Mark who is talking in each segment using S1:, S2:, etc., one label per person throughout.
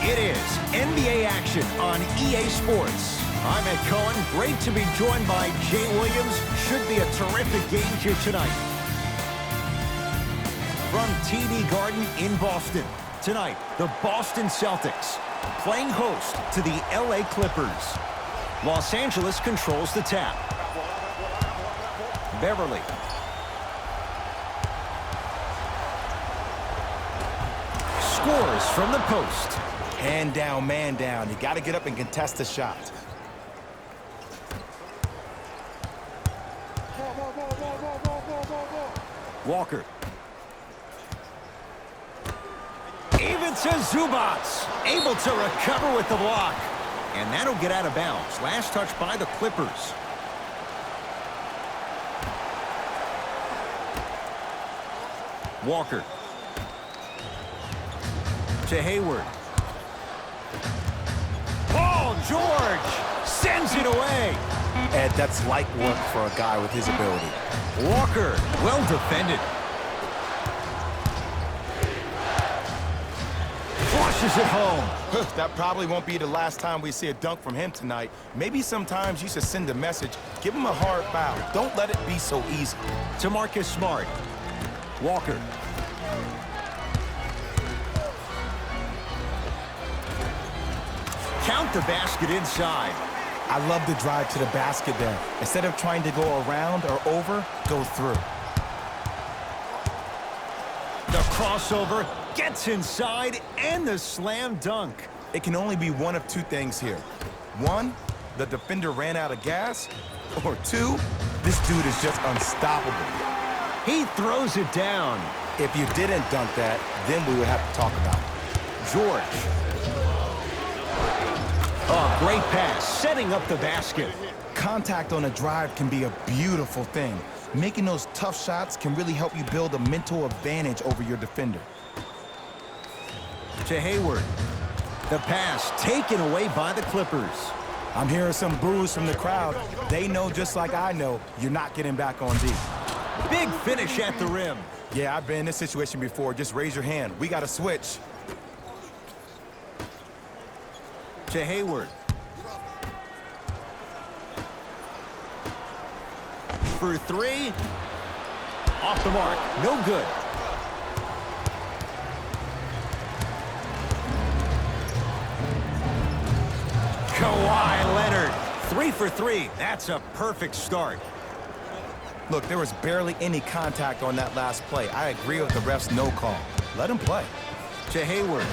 S1: It is NBA action on EA Sports. I'm Ed Cohen. Great to be joined by Jay Williams. Should be a terrific game here tonight. From TD Garden in Boston. Tonight, the Boston Celtics playing host to the LA Clippers. Los Angeles controls the tap. Beverly. Scores from the post.
S2: Hand down, man down. You got to get up and contest the shot.
S1: Walker. Even to Zubats. Able to recover with the block. And that'll get out of bounds. Last touch by the Clippers. Walker. To Hayward. Paul George sends it away.
S2: Ed, that's light work for a guy with his ability.
S1: Walker, well defended. Flushes it home.
S2: That probably won't be the last time we see a dunk from him tonight. Maybe sometimes you should send a message. Give him a hard foul. Don't let it be so easy.
S1: To Marcus Smart. Walker. Count the basket inside.
S2: I love the drive to the basket there. Instead of trying to go around or over, go through.
S1: The crossover gets inside and the slam dunk.
S2: It can only be one of two things here. One, the defender ran out of gas. Or two, this dude is just unstoppable.
S1: He throws it down.
S2: If you didn't dunk that, then we would have to talk about it.
S1: George. Oh, great pass, setting up the basket.
S2: Contact on a drive can be a beautiful thing. Making those tough shots can really help you build a mental advantage over your defender.
S1: To Hayward. The pass taken away by the Clippers.
S2: I'm hearing some boos from the crowd. They know, just like I know, you're not getting back on D.
S1: Big finish at the rim.
S2: Yeah, I've been in this situation before. Just raise your hand. We got to switch.
S1: To Hayward. For three. Off the mark. No good. Kawhi Leonard. 3 for 3. That's a perfect start.
S2: Look, there was barely any contact on that last play. I agree with the ref's no call. Let him play.
S1: To Hayward.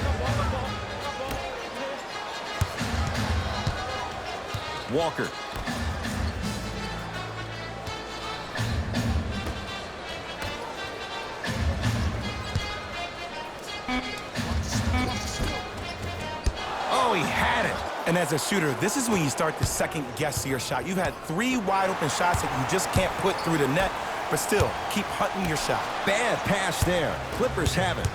S1: Walker. Oh, he had it.
S2: And as a shooter, this is when you start to second guess your shot. You've had 3 wide open shots that you just can't put through the net, but still, keep hunting your shot.
S1: Bad pass there. Clippers have it.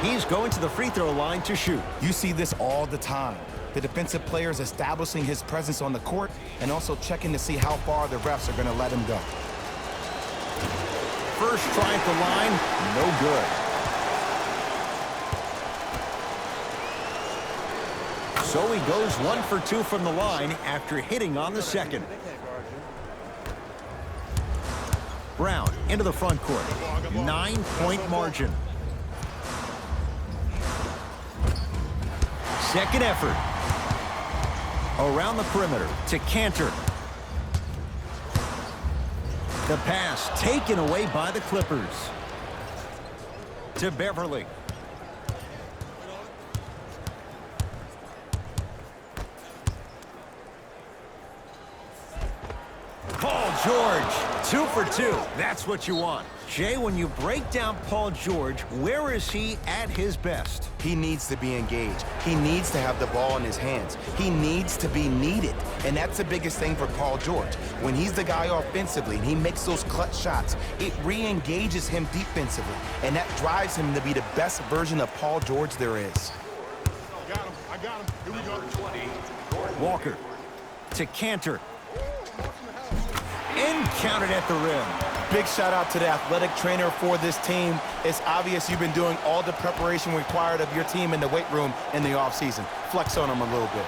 S1: He's going to the free throw line to shoot.
S2: You see this all the time. The defensive players establishing his presence on the court and also checking to see how far the refs are going to let him go.
S1: First try at the line, no good. So he goes 1 for 2 from the line after hitting on the second. Brown into the front court. 9-point margin. Second effort. Around the perimeter to Cantor. The pass taken away by the Clippers. To Beverly. Paul George, 2 for 2. That's what you want. Jay, when you break down Paul George, where is he at his best?
S2: He needs to be engaged. He needs to have the ball in his hands. He needs to be needed. And that's the biggest thing for Paul George. When he's the guy offensively and he makes those clutch shots, it re-engages him defensively. And that drives him to be the best version of Paul George there is.
S3: I got him. Here we go.
S1: Walker to Cantor. And counted at the rim.
S2: Big shout out to the athletic trainer for this team. It's obvious you've been doing all the preparation required of your team in the weight room in the offseason. Flex on them a little bit.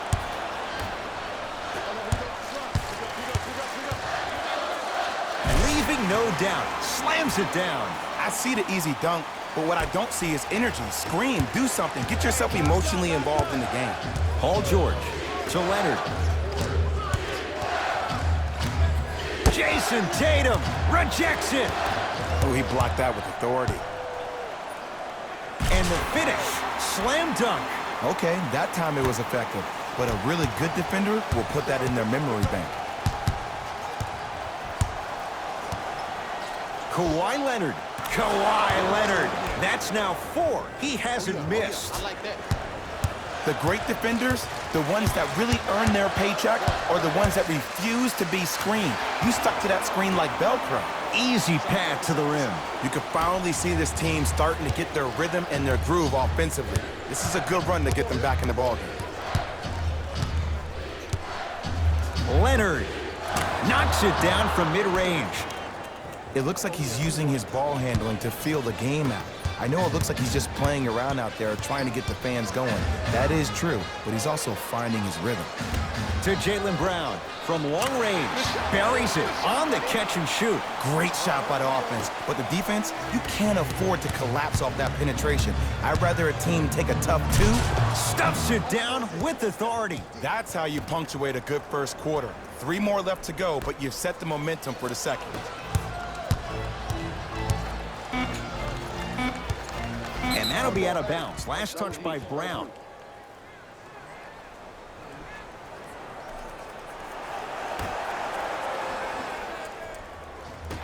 S1: Leaving no doubt. Slams it down.
S2: I see the easy dunk, but what I don't see is energy. Scream, do something. Get yourself emotionally involved in the game.
S1: Paul George to Leonard. Jason Tatum rejects it.
S2: Oh, he blocked that with authority.
S1: And the finish, slam dunk.
S2: Okay, that time it was effective, but a really good defender will put that in their memory bank.
S1: Kawhi Leonard. Kawhi Leonard. That's now 4. He hasn't missed.
S3: I like that.
S2: The great defenders, the ones that really earn their paycheck, are the ones that refuse to be screened. You stuck to that screen like Velcro.
S1: Easy path to the rim.
S2: You can finally see this team starting to get their rhythm and their groove offensively. This is a good run to get them back in the ballgame.
S1: Leonard knocks it down from mid-range.
S2: It looks like he's using his ball handling to feel the game out. I know it looks like he's just playing around out there trying to get the fans going. That is true, but he's also finding his rhythm.
S1: To Jaylen Brown from long range. Buries it on the catch and shoot.
S2: Great shot by the offense, but the defense, you can't afford to collapse off that penetration. I'd rather a team take a tough 2.
S1: Stuffs it down with authority.
S2: That's how you punctuate a good first quarter. 3 more left to go, but you've set the momentum for the second.
S1: And that'll be out of bounds. Last touch by Brown.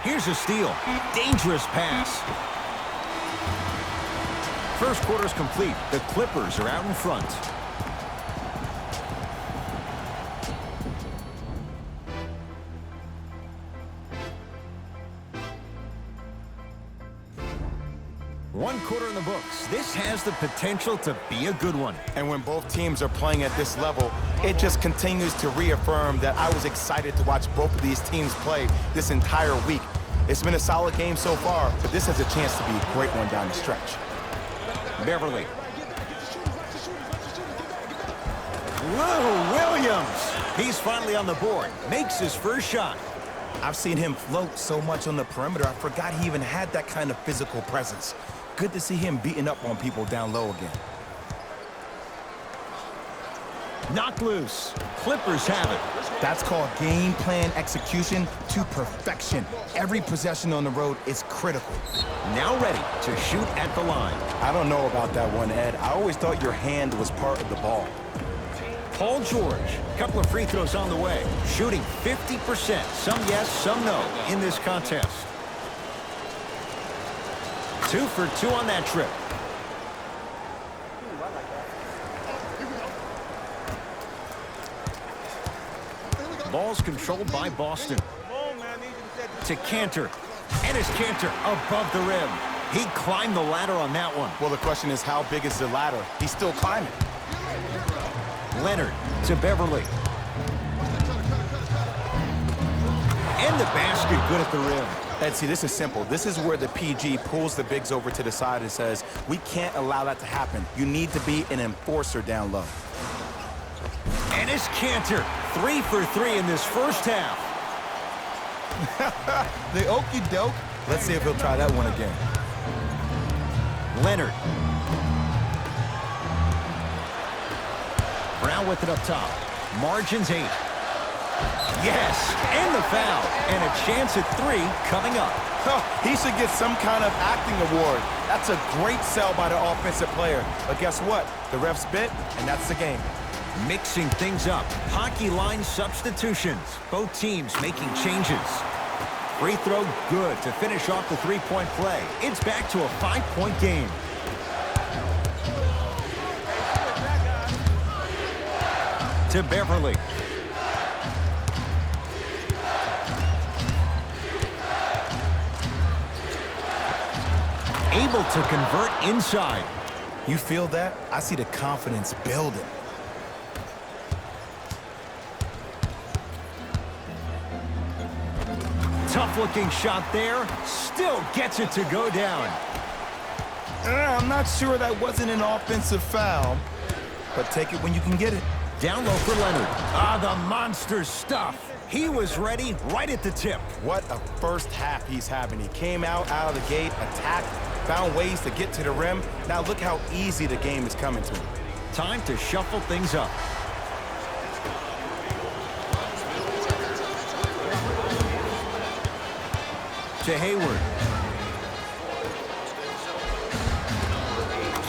S1: Here's a steal. Dangerous pass. First quarter's complete. The Clippers are out in front. One quarter in the books. This has the potential to be a good one.
S2: And when both teams are playing at this level, it just continues to reaffirm that I was excited to watch both of these teams play this entire week. It's been a solid game so far, but this has a chance to be a great one down the stretch.
S1: Beverly. Lou Williams. He's finally on the board. Makes his first shot.
S2: I've seen him float so much on the perimeter, I forgot he even had that kind of physical presence. Good to see him beating up on people down low again.
S1: Knocked loose. Clippers have it.
S2: That's called game plan execution to perfection. Every possession on the road is critical.
S1: Now ready to shoot at the line.
S2: I don't know about that one, Ed. I always thought your hand was part of the ball.
S1: Paul George. Couple of free throws on the way. Shooting 50%. Some yes, some no in this contest. 2 for 2 on that trip. Ball's controlled by Boston. To Cantor. And it's Cantor above the rim. He climbed the ladder on that one.
S2: Well, the question is, how big is the ladder? He's still climbing.
S1: Leonard to Beverly. And the basket good at the rim.
S2: Ed, see, this is simple. This is where the PG pulls the bigs over to the side and says, we can't allow that to happen. You need to be an enforcer down low.
S1: And it's Cantor. 3 for 3 in this first half.
S2: The okie doke. Let's see if he'll try that one again.
S1: Leonard. Brown with it up top. Margins 8. Yes, and the foul. And a chance at 3 coming up.
S2: Oh, he should get some kind of acting award. That's a great sell by the offensive player. But guess what? The refs bit, and that's the game.
S1: Mixing things up. Hockey line substitutions. Both teams making changes. Free throw good to finish off the three-point play. It's back to a 5-point game. To Beverly. Able to convert inside.
S2: You feel that? I see the confidence building.
S1: Tough-looking shot there. Still gets it to go down.
S2: I'm not sure that wasn't an offensive foul, but take it when you can get it.
S1: Down low for Leonard. Ah, the monster stuff. He was ready right at the tip.
S2: What a first half he's having. He came out of the gate, attacked, found ways to get to the rim. Now look how easy the game is coming to him.
S1: Time to shuffle things up. To Hayward.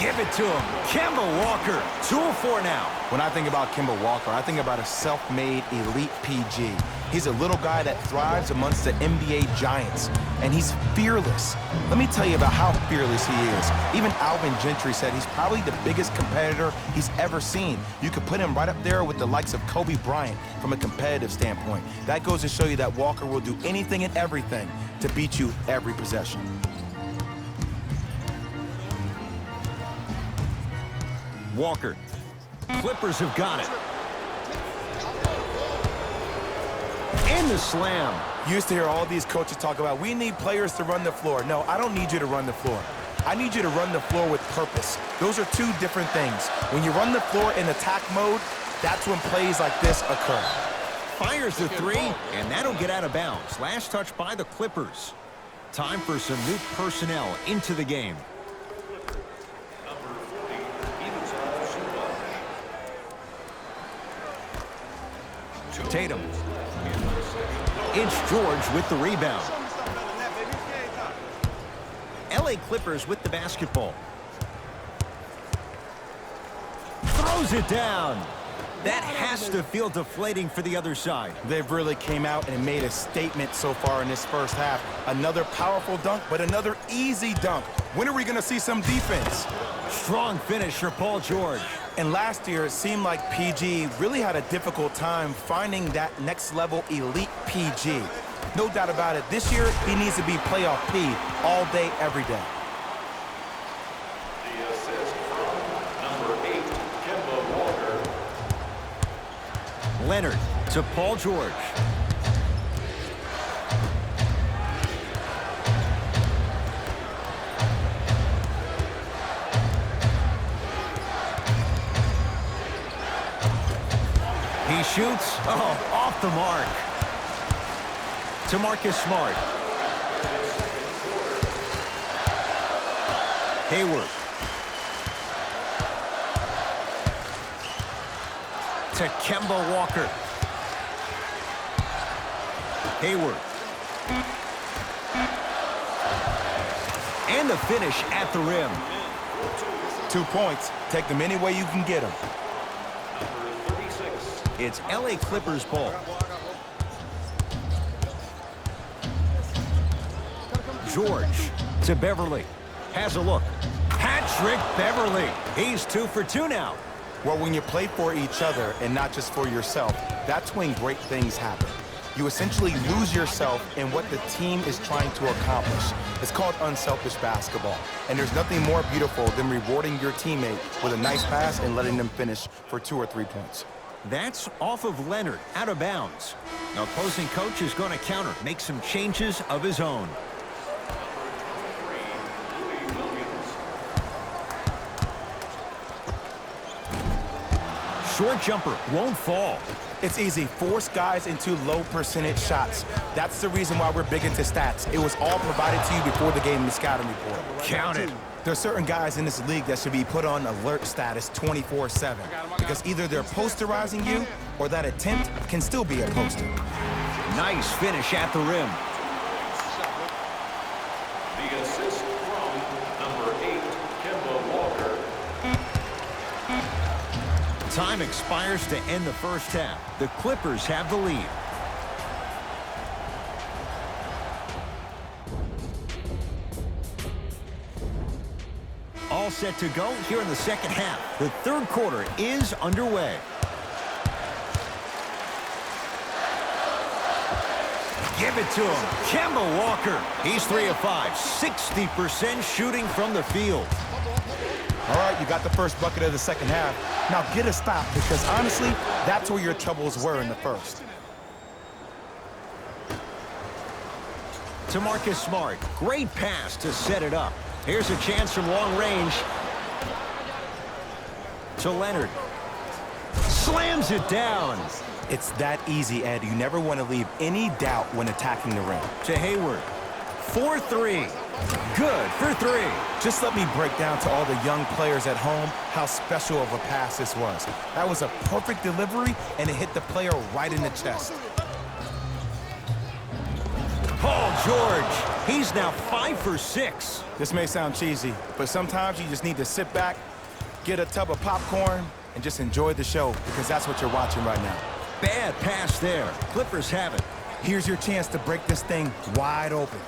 S1: Give it to him. Kemba Walker, 2-of-4 now.
S2: When I think about Kemba Walker, I think about a self-made elite PG. He's a little guy that thrives amongst the NBA giants, and he's fearless. Let me tell you about how fearless he is. Even Alvin Gentry said he's probably the biggest competitor he's ever seen. You could put him right up there with the likes of Kobe Bryant from a competitive standpoint. That goes to show you that Walker will do anything and everything to beat you every possession.
S1: Walker. Clippers have got it. And the slam.
S2: You used to hear all these coaches talk about, we need players to run the floor. No, I don't need you to run the floor. I need you to run the floor with purpose. Those are two different things. When you run the floor in attack mode, that's when plays like this occur.
S1: Fires the three, and that'll get out of bounds. Last touch by the Clippers. Time for some new personnel into the game. Tatum. It's George with the rebound. LA Clippers with the basketball. Throws it down. That has to feel deflating for the other side.
S2: They've really came out and made a statement so far in this first half. Another powerful dunk, but another easy dunk. When are we going to see some defense?
S1: Strong finish for Paul George.
S2: And last year, it seemed like PG really had a difficult time finding that next level elite PG. No doubt about it, this year, he needs to be playoff P all day, every day.
S4: The assist from number 8, Kemba Walker.
S1: Leonard to Paul George. He shoots. Oh, off the mark. To Marcus Smart. Hayward. To Kemba Walker. Hayward. And the finish at the rim.
S2: 2 points. Take them any way you can get them.
S1: It's LA Clippers ball. George to Beverly. Has a look. Patrick Beverly. He's 2 for 2 now.
S2: Well, when you play for each other and not just for yourself, that's when great things happen. You essentially lose yourself in what the team is trying to accomplish. It's called unselfish basketball. And there's nothing more beautiful than rewarding your teammate with a nice pass and letting them finish for 2 or 3 points.
S1: That's off of Leonard, out of bounds. Now, opposing coach is going to counter, make some changes of his own. Short jumper won't fall.
S2: It's easy. Force guys into low percentage shots. That's the reason why we're big into stats. It was all provided to you before the game in the scouting report.
S1: Count it.
S2: There's certain guys in this league that should be put on alert status 24/7 because either they're posterizing you or that attempt can still be a poster.
S1: Nice finish at the rim.
S4: The assist from number 8, Kemba Walker.
S1: Time expires to end the first half. The Clippers have the lead. All set to go here in the second half. The third quarter is underway. Give it to him. Kemba Walker. He's 3 of 5. 60% shooting from the field.
S2: All right, you got the first bucket of the second half. Now get a stop because, honestly, that's where your troubles were in the first.
S1: To Marcus Smart. Great pass to set it up. Here's a chance from long range. To Leonard. Slams it down.
S2: It's that easy, Ed. You never want to leave any doubt when attacking the rim.
S1: To Hayward. 4-3. Good for 3.
S2: Just let me break down to all the young players at home how special of a pass this was. That was a perfect delivery, and it hit the player right in the chest.
S1: Paul George. He's now 5 for 6.
S2: This may sound cheesy, but sometimes you just need to sit back, get a tub of popcorn, and just enjoy the show, because that's what you're watching right now.
S1: Bad pass there. Clippers have it.
S2: Here's your chance to break this thing wide open.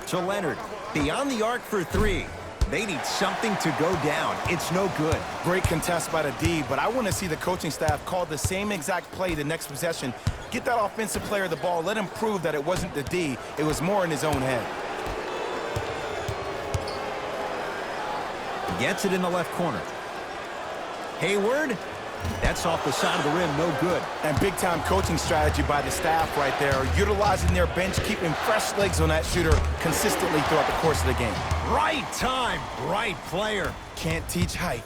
S1: To Leonard. Beyond the arc for 3. They need something to go down. It's no good.
S2: Great contest by the D, but I want to see the coaching staff call the same exact play the next possession. Get that offensive player the ball. Let him prove that it wasn't the D. It was more in his own head.
S1: Gets it in the left corner. Hayward. That's off the side of the rim, no good.
S2: And big-time coaching strategy by the staff right there, utilizing their bench, keeping fresh legs on that shooter consistently throughout the course of the game.
S1: Right time, right player.
S2: Can't teach height.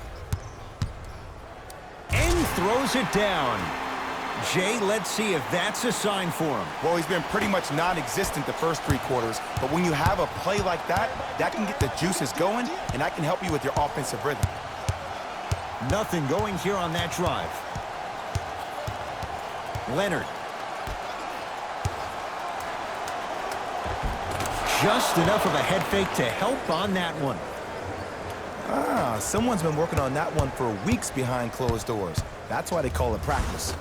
S1: And throws it down. Jay, let's see if that's a sign for him.
S2: Well, he's been pretty much non-existent the first 3 quarters, but when you have a play like that, that can get the juices going, and that can help you with your offensive rhythm.
S1: Nothing going here on that drive. Leonard. Just enough of a head fake to help on that one.
S2: Someone's been working on that one for weeks behind closed doors. That's why they call it practice.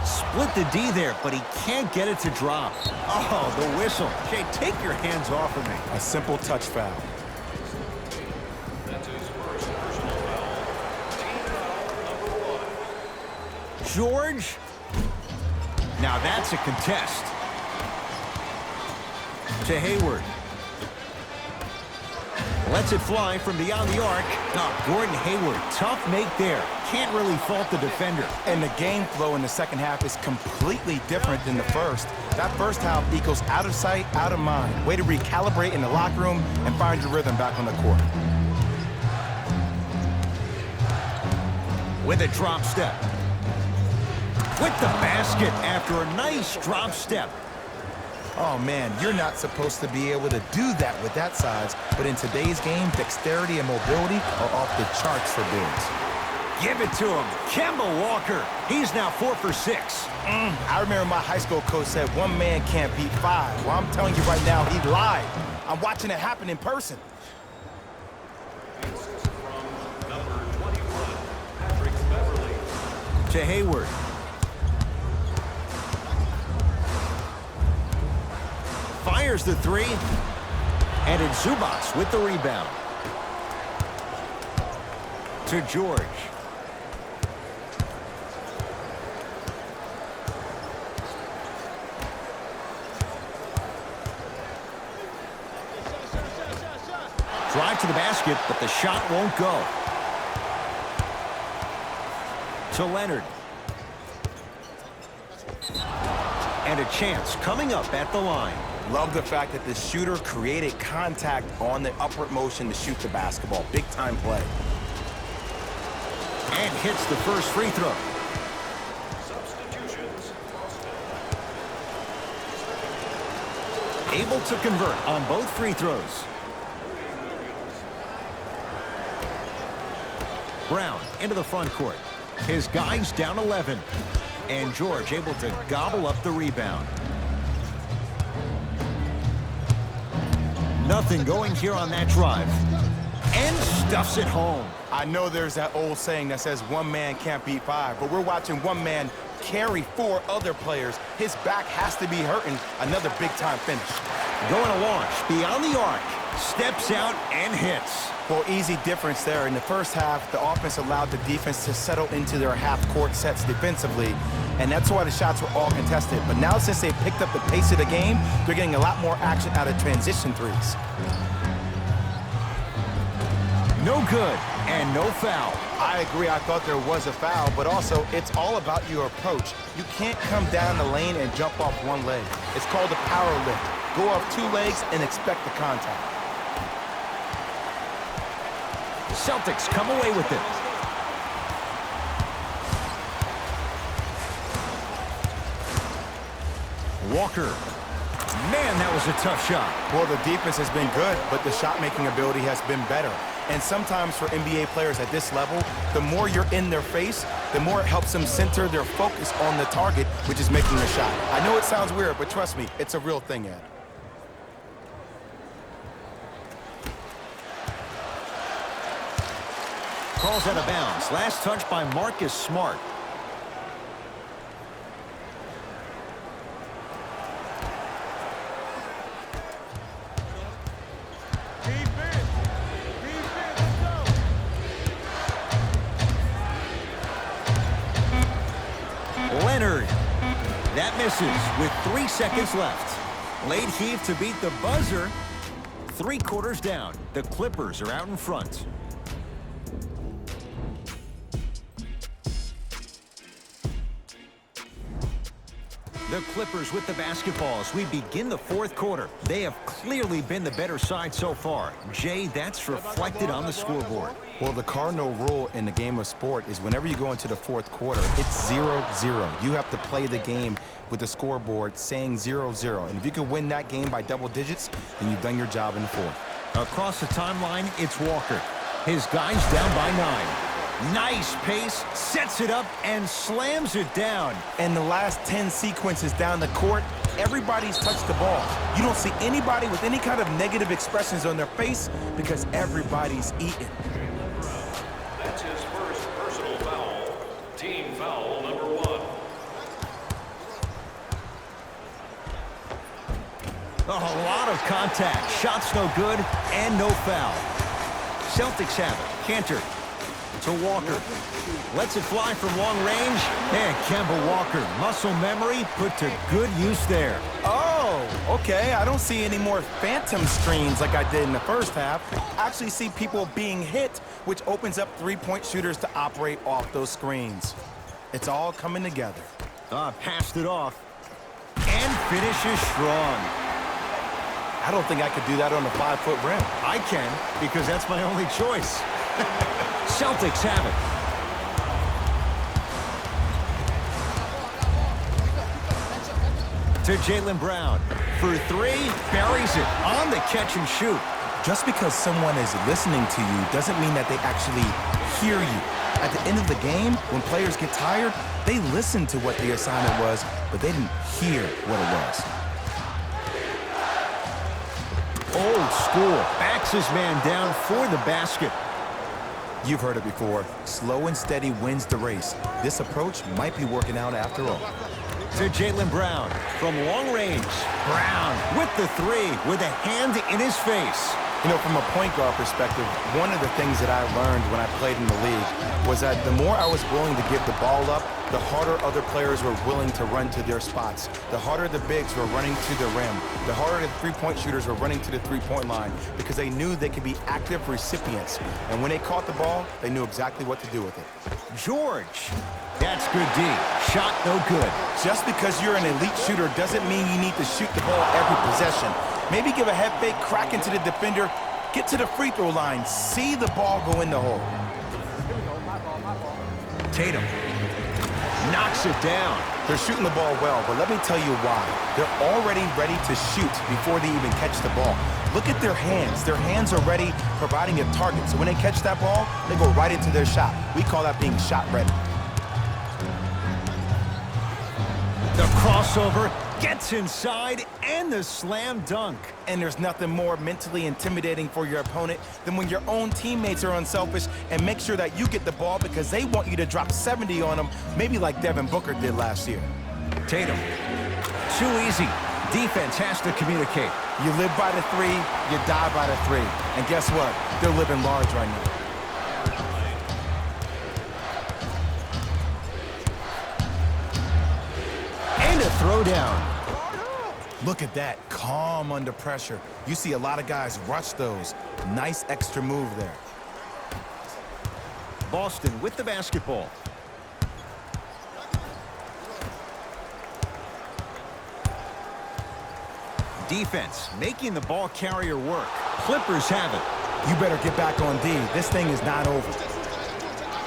S1: Split the D there, but he can't get it to drop. Oh, the whistle. Jay, take your hands off of me.
S2: A simple touch foul.
S4: That's his first personal foul. Team foul number 1.
S1: George. Now that's a contest. To Hayward. Lets it fly from beyond the arc. Oh, Gordon Hayward, tough make there. Can't really fault the defender.
S2: And the game flow in the second half is completely different than the first. That first half equals out of sight, out of mind. Way to recalibrate in the locker room and find your rhythm back on the court.
S1: With a drop step. With the basket after a nice drop step.
S2: Oh, man, you're not supposed to be able to do that with that size, but in today's game, dexterity and mobility are off the charts for bigs.
S1: Give it to him. Kemba Walker. He's now 4 for 6.
S2: I remember my high school coach said 1 man can't beat 5. Well, I'm telling you right now, he lied. I'm watching it happen in person.
S4: From number 21, Patrick Beverly.
S1: To Hayward. Fires the 3. And it's Zubats with the rebound. To George. Drive to the basket, but the shot won't go. To Leonard. And a chance coming up at the line.
S2: Love the fact that the shooter created contact on the upward motion to shoot the basketball. Big time play.
S1: And hits the first free throw.
S4: Substitutions.
S1: Able to convert on both free throws. Brown into the front court. His guys down 11. And George able to gobble up the rebound. Nothing going here on that drive. And stuffs it home.
S2: I know there's that old saying that says 1 man can't beat 5, but we're watching 1 man carry 4 other players. His back has to be hurting. Another big-time finish.
S1: Going to launch beyond the arc. Steps out and hits.
S2: Well, easy difference there. In the first half, the offense allowed the defense to settle into their half-court sets defensively, and that's why the shots were all contested. But now, since they picked up the pace of the game, they're getting a lot more action out of transition threes.
S1: No good and no foul.
S2: I agree. I thought there was a foul, but also it's all about your approach. You can't come down the lane and jump off one leg. It's called a power lift. Go off 2 legs and expect the contact.
S1: Celtics come away with it. Walker. Man, that was a tough shot.
S2: Well, the defense has been good, but the shot-making ability has been better. And sometimes for NBA players at this level, the more you're in their face, the more it helps them center their focus on the target, which is making a shot. I know it sounds weird, but trust me, it's a real thing, Ed.
S1: Calls out of bounds. Last touch by Marcus Smart. Leonard. That misses with 3 seconds left. Late heave to beat the buzzer. 3 quarters down. The Clippers are out in front. The Clippers with the basketball as we begin the 4th quarter. They have clearly been the better side so far. Jay, that's reflected on the scoreboard.
S2: Well, the cardinal rule in the game of sport is whenever you go into the 4th quarter, it's 0-0. You have to play the game with the scoreboard saying 0-0. And if you can win that game by double digits, then you've done your job in the 4th.
S1: Across the timeline, it's Walker. His guys down by 9. Nice pace, sets it up, and slams it down.
S2: And the last 10 sequences down the court, everybody's touched the ball. You don't see anybody with any kind of negative expressions on their face because everybody's eating.
S4: That's his first personal foul. Team foul number 1.
S1: Oh, a lot of contact. Shots no good, and no foul. Celtics have it. Cantor to Walker. Lets it fly from long range. And Kemba Walker, muscle memory put to good use there.
S2: Oh, okay. I don't see any more phantom screens like I did in the first half. I actually see people being hit, which opens up three-point shooters to operate off those screens. It's all coming together.
S1: Passed it off. And finishes strong.
S2: I don't think I could do that on a 5-foot rim.
S1: I can, because that's my only choice. Celtics have it. To Jaylen Brown. For 3, buries it on the catch and shoot.
S2: Just because someone is listening to you doesn't mean that they actually hear you. At the end of the game, when players get tired, they listen to what the assignment was, but they didn't hear what it was.
S1: Old school. Backs his man down for the basket.
S2: You've heard it before. Slow and steady wins the race. This approach might be working out after all.
S1: To Jaylen Brown from long range. Brown with the 3 with a hand in his face.
S2: You know, from a point guard perspective, one of the things that I learned when I played in the league was that the more I was willing to give the ball up, the harder other players were willing to run to their spots. The harder the bigs were running to the rim. The harder the three-point shooters were running to the three-point line because they knew they could be active recipients. And when they caught the ball, they knew exactly what to do with it.
S1: George. That's good D. Shot no good.
S2: Just because you're an elite shooter doesn't mean you need to shoot the ball every possession. Maybe give a head fake, crack into the defender, get to the free throw line, see the ball go in the hole.
S1: Tatum knocks it down.
S2: They're shooting the ball well, but let me tell you why. They're already ready to shoot before they even catch the ball. Look at their hands. Their hands are ready, providing a target. So when they catch that ball, they go right into their shot. We call that being shot ready.
S1: The crossover gets inside and the slam dunk.
S2: And there's nothing more mentally intimidating for your opponent than when your own teammates are unselfish and make sure that you get the ball because they want you to drop 70 on them, maybe like Devin Booker did last year.
S1: Tatum. Too easy. Defense has to communicate.
S2: You live by the 3, you die by the 3. And guess what? They're living large right now.
S1: And a throwdown.
S2: Look at that, calm under pressure. You see a lot of guys rush those. Nice extra move there.
S1: Boston with the basketball. defense, making the ball carrier work. Clippers have it.
S2: You better get back on D. This thing is not over.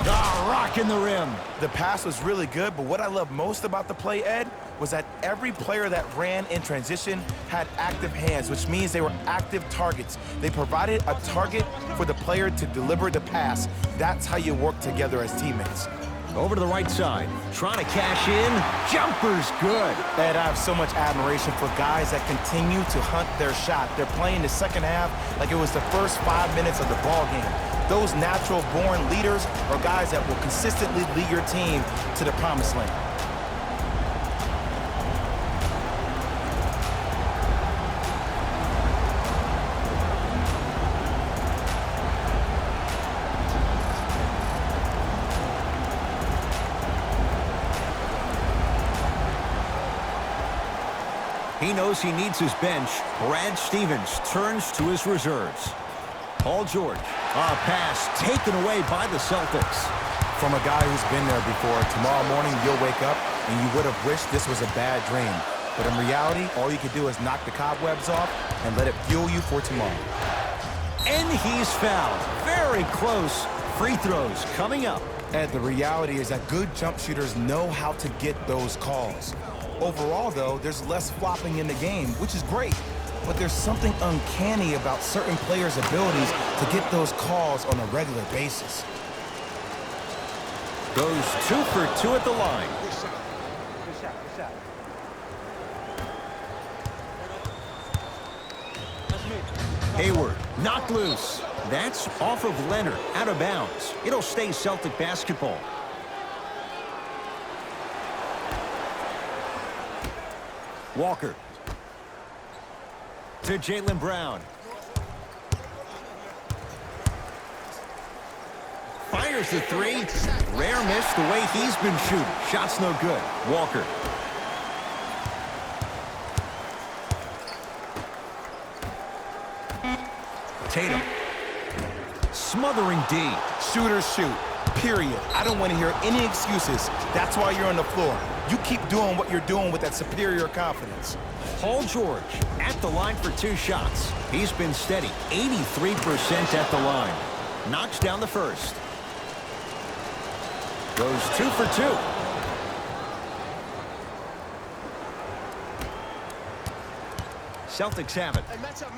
S1: Ah, rocking the rim.
S2: The pass was really good, but what I love most about the play, Ed, was that every player that ran in transition had active hands, which means they were active targets. They provided a target for the player to deliver the pass. That's how you work together as teammates.
S1: Over to the right side, trying to cash in. Jumper's good.
S2: Ed, I have so much admiration for guys that continue to hunt their shot. They're playing the second half like it was the first 5 minutes of the ball game. Those natural-born leaders are guys that will consistently lead your team to the promised land.
S1: He knows he needs his bench. Brad Stevens turns to his reserves. Paul George. A pass taken away by the Celtics.
S2: From a guy who's been there before, tomorrow morning you'll wake up and you would have wished this was a bad dream. But in reality, all you can do is knock the cobwebs off and let it fuel you for tomorrow.
S1: And he's fouled. Very close. Free throws coming up.
S2: Ed, the reality is that good jump shooters know how to get those calls. Overall, though, there's less flopping in the game, which is great. But there's something uncanny about certain players' abilities to get those calls on a regular basis.
S1: Goes 2 for 2 at the line.
S3: Good shot.
S1: Hayward knocked loose. That's off of Leonard, out of bounds. It'll stay Celtic basketball. Walker. To Jaylen Brown. Fires the three. Rare miss the way he's been shooting. Shot's no good. Walker. Tatum. Smothering D.
S2: Shooters shoot, period. I don't want to hear any excuses. That's why you're on the floor. You keep doing what you're doing with that superior confidence.
S1: Paul George at the line for 2 shots. He's been steady, 83% at the line. Knocks down the first. Goes 2 for 2. Celtics have it.
S3: Hey, match up.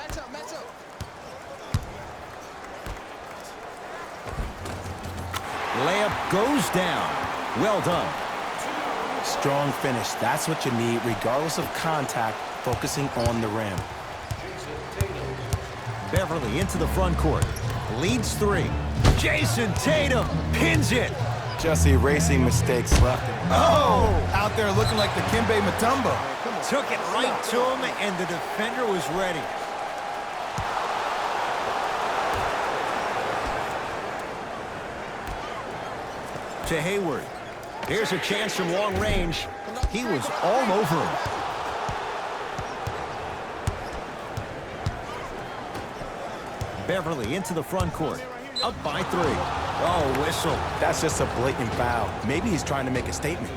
S1: Layup goes down. Well done.
S2: Strong finish. That's what you need, regardless of contact, focusing on the rim.
S1: Beverly into the front court. Leads 3. Jason Tatum pins it.
S2: Just erasing mistakes left. Oh! Out there looking like the Kimbe Mutombo.
S1: Took it right to him, and the defender was ready. To Hayward. Here's a chance from long range. He was all over him. Beverly into the front court. Up by 3. Oh, whistle.
S2: That's just a blatant foul. Maybe he's trying to make a statement.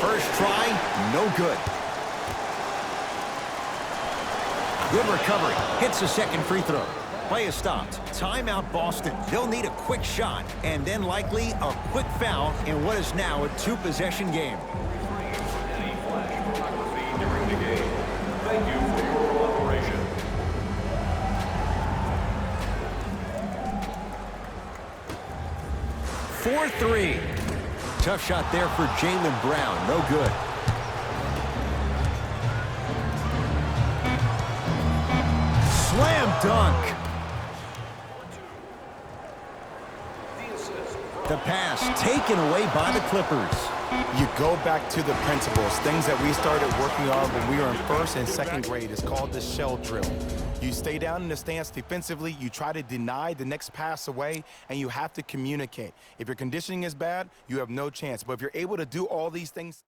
S1: First try, no good. Good recovery. Hits the second free throw. Play is stopped. Timeout Boston. They'll need a quick shot and then likely a quick foul in what is now a 2-possession game.
S4: Any flash photography during the game. Thank you for your cooperation.
S1: For 3. Tough shot there for Jaylen Brown. No good. Slam dunk. The pass taken away by the Clippers.
S2: You go back to the principles, things that we started working on when we were in first and second grade. It's called the shell drill. You stay down in the stance defensively, you try to deny the next pass away, and you have to communicate. If your conditioning is bad, you have no chance. But if you're able to do all these things...